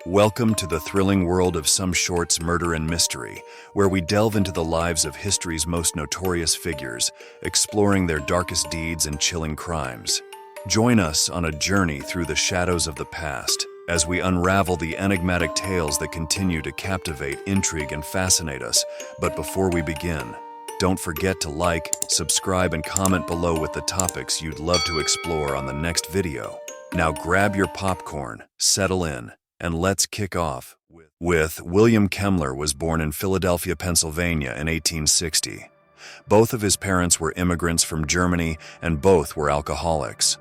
Welcome to the thrilling world of Some Shorts Murder and Mystery, where we delve into the lives of history's most notorious figures, exploring their darkest deeds and chilling crimes. Join us on a journey through the shadows of the past as we unravel the enigmatic tales that continue to captivate, intrigue, and fascinate us. But before we begin, don't forget to like, subscribe, and comment below with the topics you'd love to explore on the next video. Now grab your popcorn, settle in, and let's kick off with William Kemmler was born in Philadelphia, Pennsylvania in 1860. Both of his parents were immigrants from Germany, and both were alcoholics.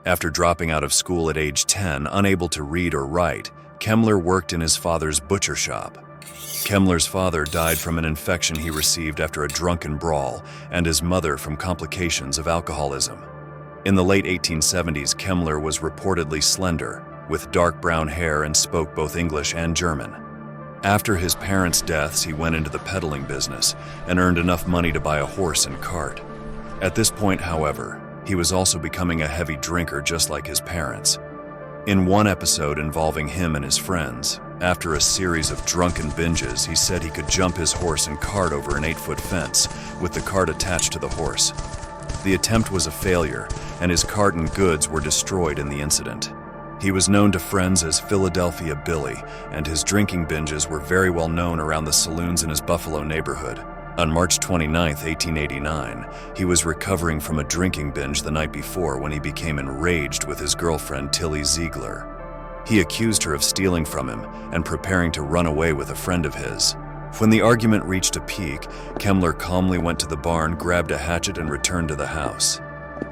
After dropping out of school at age 10, unable to read or write, Kemmler worked in his father's butcher shop. Kemmler's father died from an infection he received after a drunken brawl, and his mother from complications of alcoholism. In the late 1870s, Kemmler was reportedly slender, with dark brown hair, and spoke both English and German. After his parents' deaths, he went into the peddling business and earned enough money to buy a horse and cart. At this point, however, he was also becoming a heavy drinker just like his parents. In one episode involving him and his friends, after a series of drunken binges, he said he could jump his horse and cart over an 8-foot fence with the cart attached to the horse. The attempt was a failure, and his cart and goods were destroyed in the incident. He was known to friends as Philadelphia Billy, and his drinking binges were very well known around the saloons in his Buffalo neighborhood. On March 29, 1889, he was recovering from a drinking binge the night before when he became enraged with his girlfriend Tillie Ziegler. He accused her of stealing from him and preparing to run away with a friend of his. When the argument reached a peak, Kemmler calmly went to the barn, grabbed a hatchet, and returned to the house.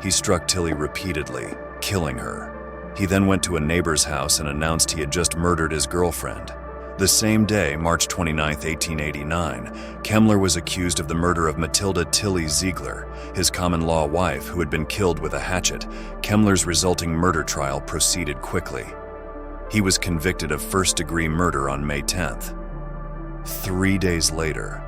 He struck Tillie repeatedly, killing her. He then went to a neighbor's house and announced he had just murdered his girlfriend. The same day, March 29, 1889, Kemmler was accused of the murder of Matilda Tillie Ziegler, his common-law wife, who had been killed with a hatchet. Kemmler's resulting murder trial proceeded quickly. He was convicted of first-degree murder on May 10th. 3 days later,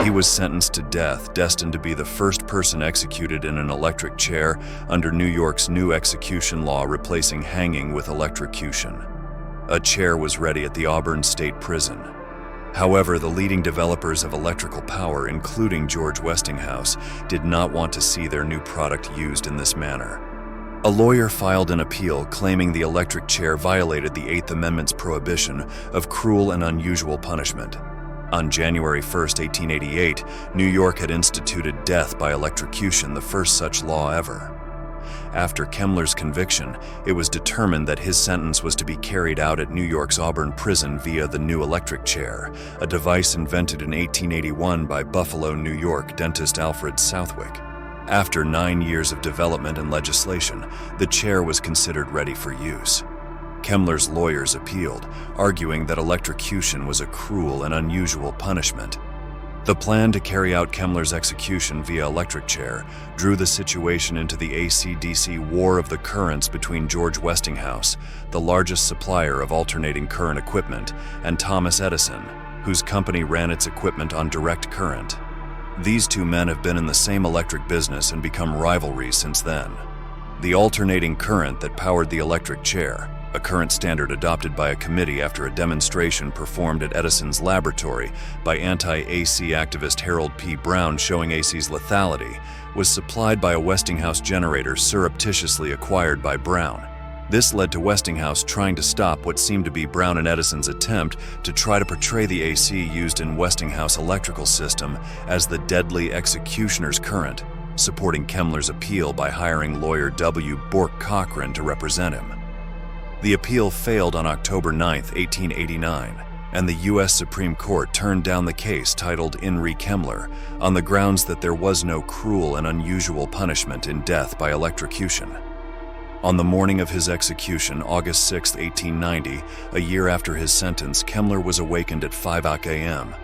he was sentenced to death, destined to be the first person executed in an electric chair under New York's new execution law replacing hanging with electrocution. A chair was ready at the Auburn State Prison. However, the leading developers of electrical power, including George Westinghouse, did not want to see their new product used in this manner. A lawyer filed an appeal claiming the electric chair violated the Eighth Amendment's prohibition of cruel and unusual punishment. On January 1, 1888, New York had instituted death by electrocution, the first such law ever. After Kemmler's conviction, it was determined that his sentence was to be carried out at New York's Auburn prison via the new electric chair, a device invented in 1881 by Buffalo, New York dentist Alfred Southwick. After 9 years of development and legislation, the chair was considered ready for use. Kemmler's lawyers appealed, arguing that electrocution was a cruel and unusual punishment. The plan to carry out Kemmler's execution via electric chair drew the situation into the AC/DC war of the currents between George Westinghouse, the largest supplier of alternating current equipment, and Thomas Edison, whose company ran its equipment on direct current. These two men have been in the same electric business and become rivalries since then. The alternating current that powered the electric chair, a current standard adopted by a committee after a demonstration performed at Edison's laboratory by anti-AC activist Harold P. Brown showing AC's lethality, was supplied by a Westinghouse generator surreptitiously acquired by Brown. This led to Westinghouse trying to stop what seemed to be Brown and Edison's attempt to try to portray the AC used in Westinghouse electrical system as the deadly executioner's current, supporting Kemmler's appeal by hiring lawyer W. Bork Cochran to represent him. The appeal failed on October 9, 1889, and the U.S. Supreme Court turned down the case titled In re Kemmler on the grounds that there was no cruel and unusual punishment in death by electrocution. On the morning of his execution, August 6, 1890, a year after his sentence, Kemmler was awakened at 5 a.m.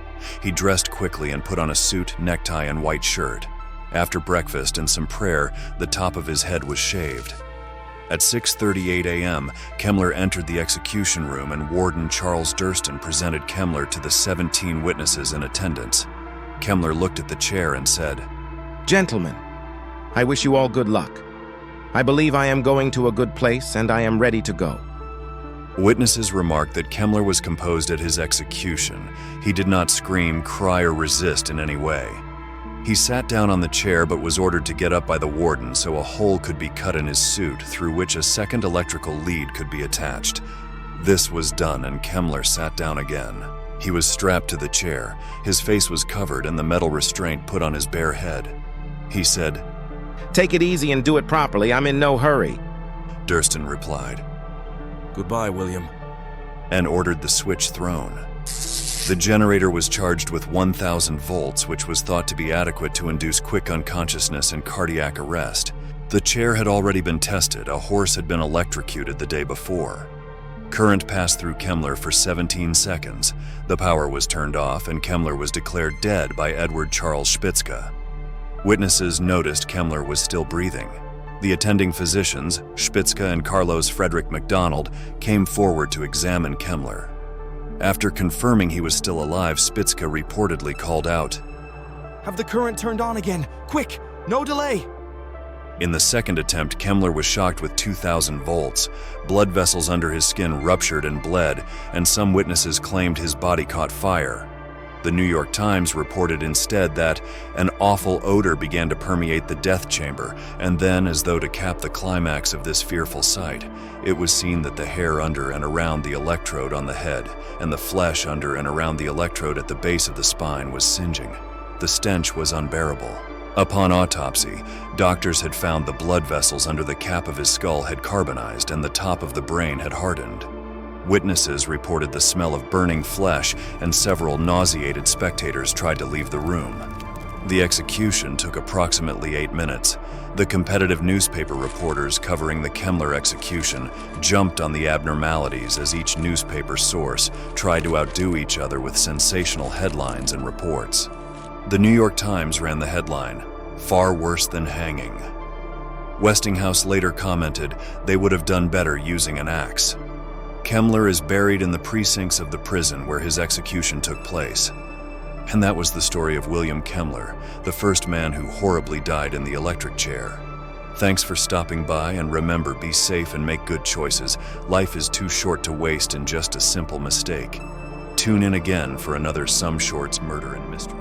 He dressed quickly and put on a suit, necktie, and white shirt. After breakfast and some prayer, the top of his head was shaved. At 6:38 a.m., Kemmler entered the execution room and Warden Charles Durston presented Kemmler to the 17 witnesses in attendance. Kemmler looked at the chair and said, "Gentlemen, I wish you all good luck. I believe I am going to a good place and I am ready to go." Witnesses remarked that Kemmler was composed at his execution. He did not scream, cry, or resist in any way. He sat down on the chair but was ordered to get up by the warden so a hole could be cut in his suit through which a second electrical lead could be attached. This was done and Kemmler sat down again. He was strapped to the chair, his face was covered and the metal restraint put on his bare head. He said, "Take it easy and do it properly. I'm in no hurry." Durston replied, "Goodbye, William," and ordered the switch thrown. The generator was charged with 1,000 volts, which was thought to be adequate to induce quick unconsciousness and cardiac arrest. The chair had already been tested. A horse had been electrocuted the day before. Current passed through Kemmler for 17 seconds. The power was turned off and Kemmler was declared dead by Edward Charles Spitzka. Witnesses noticed Kemmler was still breathing. The attending physicians, Spitzka and Carlos Frederick MacDonald, came forward to examine Kemmler. After confirming he was still alive, Spitzka reportedly called out, "Have the current turned on again! Quick! No delay!" In the second attempt, Kemmler was shocked with 2,000 volts. Blood vessels under his skin ruptured and bled, and some witnesses claimed his body caught fire. The New York Times reported instead that an awful odor began to permeate the death chamber, and then, as though to cap the climax of this fearful sight, it was seen that the hair under and around the electrode on the head and the flesh under and around the electrode at the base of the spine was singeing. The stench was unbearable. Upon autopsy, doctors had found the blood vessels under the cap of his skull had carbonized and the top of the brain had hardened. Witnesses reported the smell of burning flesh, and several nauseated spectators tried to leave the room. The execution took approximately 8 minutes. The competitive newspaper reporters covering the Kemmler execution jumped on the abnormalities as each newspaper source tried to outdo each other with sensational headlines and reports. The New York Times ran the headline, "Far worse than hanging." Westinghouse later commented they would have done better using an axe. Kemmler is buried in the precincts of the prison where his execution took place. And that was the story of William Kemmler, the first man who horribly died in the electric chair. Thanks for stopping by, and remember, be safe and make good choices. Life is too short to waste in just a simple mistake. Tune in again for another Some Shorts Murder and Mystery.